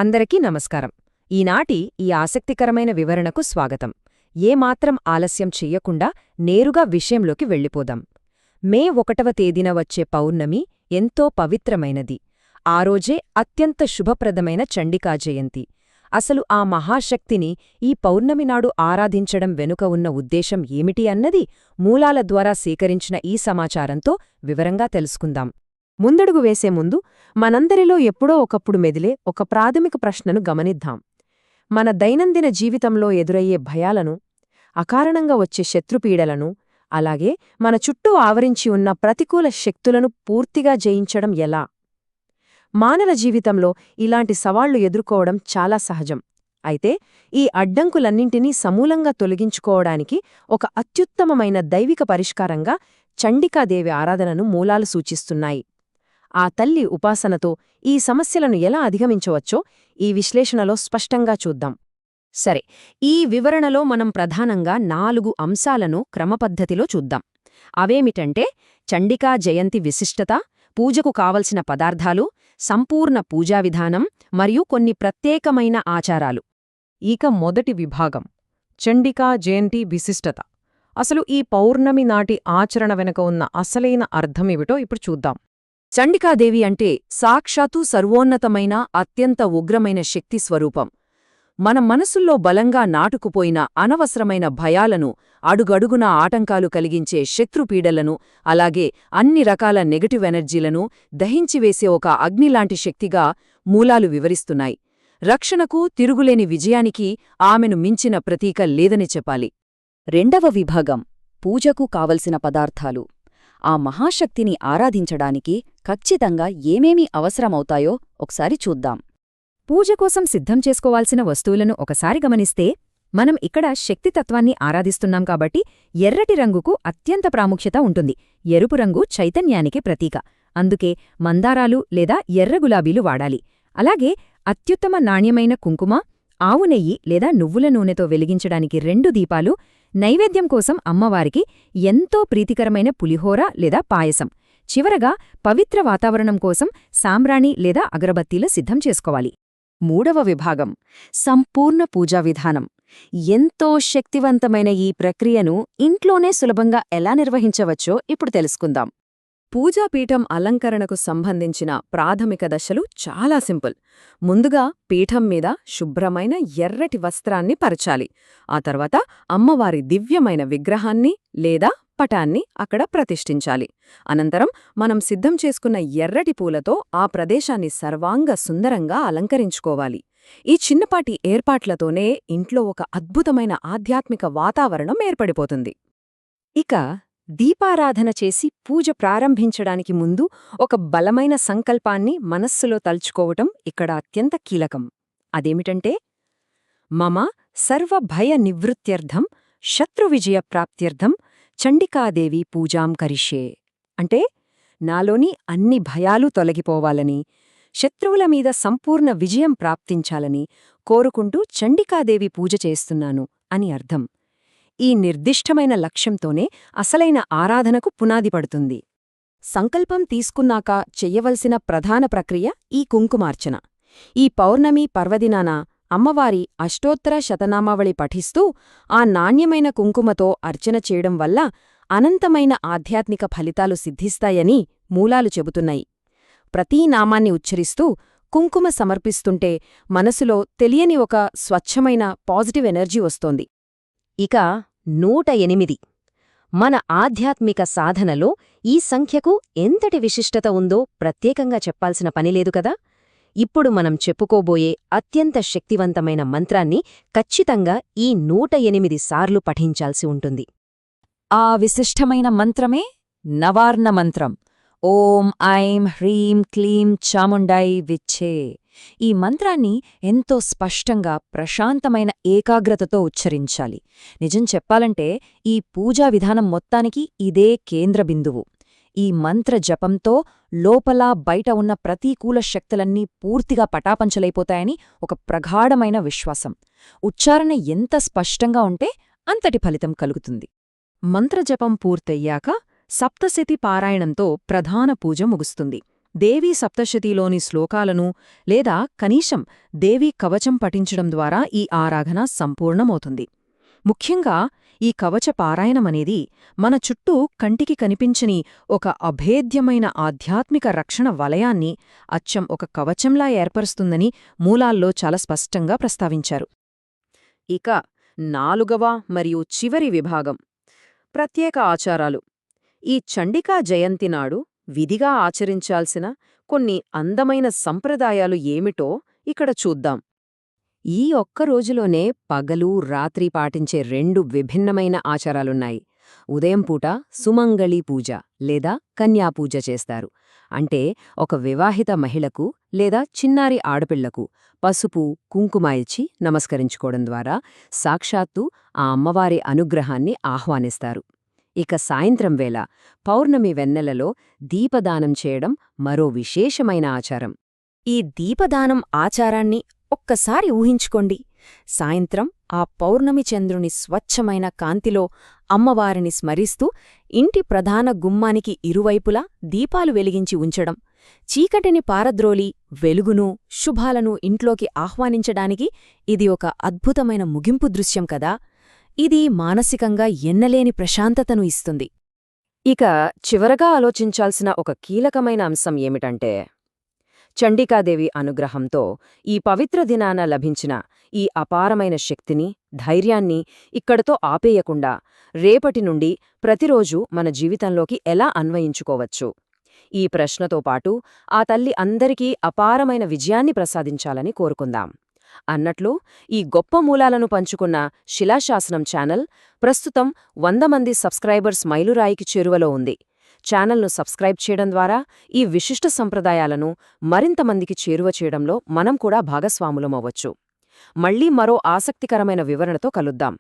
అందరికీ నమస్కారం. ఈనాటి ఈ ఆసక్తికరమైన వివరణకు స్వాగతం. ఏమాత్రం ఆలస్యం చెయ్యకుండా నేరుగా విషయంలోకి వెళ్ళిపోదాం. మే 1వ తేదీన వచ్చే పౌర్ణమి ఎంతో పవిత్రమైనది. ఆ రోజే అత్యంత శుభప్రదమైన చండికా జయంతి. అసలు ఆ మహాశక్తిని ఈ పౌర్ణమి నాడు ఆరాధించడం వెనుక ఉన్న ఉద్దేశం ఏమిటి అన్నది మూలాల ద్వారా సేకరించిన ఈ సమాచారంతో వివరంగా తెలుసుకుందాం. ముందడుగు వేసే ముందు మనందరిలో ఎప్పుడో ఒకప్పుడు మెదిలే ఒక ప్రాథమిక ప్రశ్నను గమనిద్దాం. మన దైనందిన జీవితంలో ఎదురయ్యే భయాలను, అకారణంగా వచ్చే శత్రుపీడలను, అలాగే మన చుట్టూ ఆవరించి ఉన్న ప్రతికూల శక్తులను పూర్తిగా జయించడం ఎలా? మానవ జీవితంలో ఇలాంటి సవాళ్లు ఎదుర్కోవడం చాలా సహజం. అయితే ఈ అడ్డంకులన్నింటినీ సమూలంగా తొలగించుకోవడానికి ఒక అత్యుత్తమమైన దైవిక పరిష్కారంగా చండికాదేవి ఆరాధనను మూలాలు సూచిస్తున్నాయి. ఆ తల్లి ఉపాసనతో ఈ సమస్యలను ఎలా అధిగమించవచ్చో ఈ విశ్లేషణలో స్పష్టంగా చూద్దాం. సరే, ఈ వివరణలో మనం ప్రధానంగా 4 అంశాలను క్రమపద్ధతిలో చూద్దాం. అవేమిటంటే చండికా జయంతి విశిష్టత, పూజకు కావలసిన పదార్థాలు, సంపూర్ణ పూజా విధానం మరియు కొన్ని ప్రత్యేకమైన ఆచారాలు. ఇక మొదటి విభాగం, చండికా జయంతి విశిష్టత. అసలు ఈ పౌర్ణమి నాటి ఆచరణ వెనుక ఉన్న అసలైన అర్థమేమిటో ఇప్పుడు చూద్దాం. చండికాదేవి అంటే సాక్షాత్తు సర్వోన్నతమైన అత్యంత ఉగ్రమైన శక్తి స్వరూపం. మన మనసుల్లో బలంగా నాటుకుపోయిన అనవసరమైన భయాలను, అడుగడుగునా ఆటంకాలు కలిగించే శత్రుపీడలను, అలాగే అన్ని రకాల నెగటివ్ ఎనర్జీలను దహించివేసే ఒక అగ్నిలాంటి శక్తిగా మూలాలు వివరిస్తున్నాయి. రక్షణకు, తిరుగులేని విజయానికి ఆమెను మించిన ప్రతీక లేదని చెప్పాలి. రెండవ విభాగం, పూజకు కావలసిన పదార్థాలు. ఆ మహాశక్తిని ఆరాధించడానికి ఖచ్చితంగా ఏమేమి అవసరమవుతాయో ఒకసారి చూద్దాం. పూజ కోసం సిద్ధం చేసుకోవాల్సిన వస్తువులను ఒకసారి గమనిస్తే, మనం ఇక్కడ శక్తితత్వాన్ని ఆరాధిస్తున్నాం కాబట్టి ఎర్రటి రంగుకు అత్యంత ప్రాముఖ్యత ఉంటుంది. ఎరుపు రంగు చైతన్యానికి ప్రతీక. అందుకే మందారాలు లేదా ఎర్ర గులాబీలు వాడాలి. అలాగే అత్యుత్తమ నాణ్యమైన కుంకుమ, ఆవు నెయ్యి లేదా నువ్వుల నూనెతో వెలిగించడానికి 2 దీపాలు, నైవేద్యం కోసం అమ్మవారికి ఎంతో ప్రీతికరమైన పులిహోర లేదా పాయసం. చివరగా పవిత్ర వాతావరణం కోసం సాంబ్రాణి లేదా అగరబత్తీలు సిద్ధం చేసుకోవాలి. మూడవ విభాగం, సంపూర్ణ పూజా విధానం. ఎంతో శక్తివంతమైన ఈ ప్రక్రియను ఇంట్లోనే సులభంగా ఎలా నిర్వహించవచ్చో ఇప్పుడు తెలుసుకుందాం. పూజాపీఠం అలంకరణకు సంబంధించిన ప్రాథమిక దశలు చాలా సింపుల్. ముందుగా పీఠం మీద శుభ్రమైన ఎర్రటి వస్త్రాన్ని పరచాలి. ఆ తర్వాత అమ్మవారి దివ్యమైన విగ్రహాన్ని లేదా పటాన్ని అక్కడ ప్రతిష్ఠించాలి. అనంతరం మనం సిద్ధం చేసుకున్న ఎర్రటి పూలతో ఆ ప్రదేశాన్ని సర్వాంగ సుందరంగా అలంకరించుకోవాలి. ఈ చిన్నపాటి ఏర్పాట్లతోనే ఇంట్లో ఒక అద్భుతమైన ఆధ్యాత్మిక వాతావరణం ఏర్పడిపోతుంది. ఇక దీపారాధన చేసి పూజ ప్రారంభించడానికి ముందు ఒక బలమైన సంకల్పాన్ని మనస్సులో తలుచుకోవటం ఇక్కడ అత్యంత కీలకం. అదేమిటంటే, మమ సర్వభయ నివృత్త్యర్థం శత్రువిజయ ప్రాప్త్యర్థం చండికాదేవి పూజాం కరిష్యే. అంటే, నాలోని అన్ని భయాలు తొలగిపోవాలని, శత్రువుల మీద సంపూర్ణ విజయం ప్రాప్తించాలని కోరుకుంటూ చండికాదేవి పూజ చేస్తున్నాను అని అర్థం. ఈ నిర్దిష్టమైన లక్ష్యంతోనే అసలైన ఆరాధనకు పునాది పడుతుంది. సంకల్పం తీసుకున్నాక చెయ్యవలసిన ప్రధాన ప్రక్రియ ఈ కుంకుమార్చన. ఈ పౌర్ణమి పర్వదినాన అమ్మవారి అష్టోత్తర శతనామావళి పఠిస్తూ ఆ నాణ్యమైన కుంకుమతో అర్చన చేయడం వల్ల అనంతమైన ఆధ్యాత్మిక ఫలితాలు సిద్ధిస్తాయని మూలాలు చెబుతున్నాయి. ప్రతీ నామాన్ని ఉచ్చరిస్తూ కుంకుమ సమర్పిస్తుంటే మనసులో తెలియని ఒక స్వచ్ఛమైన పాజిటివ్ ఎనర్జీ వస్తోంది. ఇక 108. మన ఆధ్యాత్మిక సాధనలో ఈ సంఖ్యకు ఎంతటి విశిష్టత ఉందో ప్రత్యేకంగా చెప్పాల్సిన పనిలేదు కదా. ఇప్పుడు మనం చెప్పుకోబోయే అత్యంత శక్తివంతమైన మంత్రాన్ని ఖచ్చితంగా ఈ 108 సార్లు పఠించాల్సి ఉంటుంది. ఆ విశిష్టమైన మంత్రమే నవార్ణ మంత్రం. ఓం ఐం హ్రీం క్లీం చాముండై విచ్చే. ఈ మంత్రాన్ని ఎంతో స్పష్టంగా, ప్రశాంతమైన ఏకాగ్రతతో ఉచ్చరించాలి. నిజం చెప్పాలంటే ఈ పూజా విధానం మొత్తానికి ఇదే కేంద్ర బిందువు. ఈ మంత్ర జపంతో లోపల బయట ఉన్న ప్రతికూల శక్తులన్నీ పూర్తిగా పటాపంచలైపోతాయని ఒక ప్రగాఢమైన విశ్వాసం. ఉచ్చారణ ఎంత స్పష్టంగా ఉంటే అంతటి ఫలితం కలుగుతుంది. మంత్రజపం పూర్తయ్యాక సప్తశతి పారాయణంతో ప్రధాన పూజ ముగుస్తుంది. దేవీ సప్తశతిలోని శ్లోకాలను లేదా కనీసం దేవీ కవచం పఠించడం ద్వారా ఈ ఆరాధన సంపూర్ణమవుతుంది. ముఖ్యంగా ఈ కవచ పారాయణమనేది మన చుట్టూ కంటికి కనిపించని ఒక అభేద్యమైన ఆధ్యాత్మిక రక్షణ వలయాన్ని అచ్చం ఒక కవచంలా ఏర్పరుస్తుందని మూలాల్లో చాలా స్పష్టంగా ప్రస్తావించారు. ఇక 4వ మరియు చివరి విభాగం ప్రత్యేక ఆచారాలు. ఈ చండికా జయంతి నాడు విధిగా ఆచరించాల్సిన కొన్ని అందమైన సంప్రదాయాలు ఏమిటో ఇక్కడ చూద్దాం. ఈ ఒక్క రోజులోనే పగలు రాత్రి పాటించే 2 విభిన్నమైన ఆచారాలున్నాయి. ఉదయం పూట సుమంగళీ పూజ లేదా కన్యాపూజ చేస్తారు. అంటే ఒక వివాహిత మహిళకు లేదా చిన్నారి ఆడపిళ్లకు పసుపు కుంకుమ ఇచ్చి నమస్కరించుకోవడం ద్వారా సాక్షాత్తు ఆ అమ్మవారి అనుగ్రహాన్ని ఆహ్వానిస్తారు. ఇక సాయంత్రం వేళ పౌర్ణమి వెన్నెలలో దీపదానం చేయడం మరో విశేషమైన ఆచారం. ఈ దీపదానం ఆచారాన్ని ఒక్కసారి ఊహించుకోండి. సాయంత్రం ఆ పౌర్ణమి చంద్రుని స్వచ్ఛమైన కాంతిలో అమ్మవారిని స్మరిస్తూ ఇంటి ప్రధాన గుమ్మానికి ఇరువైపులా దీపాలు వెలిగించి ఉంచడం, చీకటిని పారద్రోలి వెలుగును శుభాలను ఇంట్లోకి ఆహ్వానించడానికి ఇది ఒక అద్భుతమైన ముగింపు దృశ్యం కదా. ఇది మానసికంగా ఎన్నలేని ప్రశాంతతను ఇస్తుంది. ఇక చివరగా ఆలోచించాల్సిన ఒక కీలకమైన అంశం ఏమిటంటే, చండికాదేవి అనుగ్రహంతో ఈ పవిత్ర దినాన లభించిన ఈ అపారమైన శక్తిని, ధైర్యాన్ని ఇక్కడతో ఆపేయకుండా రేపటి నుండి ప్రతిరోజూ మన జీవితంలోకి ఎలా అన్వయించుకోవచ్చు? ఈ ప్రశ్నతో పాటు ఆ తల్లి అందరికీ అపారమైన విజయాన్ని ప్రసాదించాలని కోరుకుందాం. అన్నట్లు ఈ గొప్ప మూలాలను పంచుకున్న శిలాశాసనం ఛానల్ ప్రస్తుతం 100 మంది సబ్స్క్రైబర్స్ మైలురాయికి చేరువలో ఉంది. ఛానల్ను సబ్స్క్రైబ్ చేయడం ద్వారా ఈ విశిష్ట సంప్రదాయాలను మరింత మందికి చేరువ చేయడంలో మనం కూడా భాగస్వాములమవ్వచ్చు. మళ్లీ మరో ఆసక్తికరమైన వివరణతో కలుద్దాం.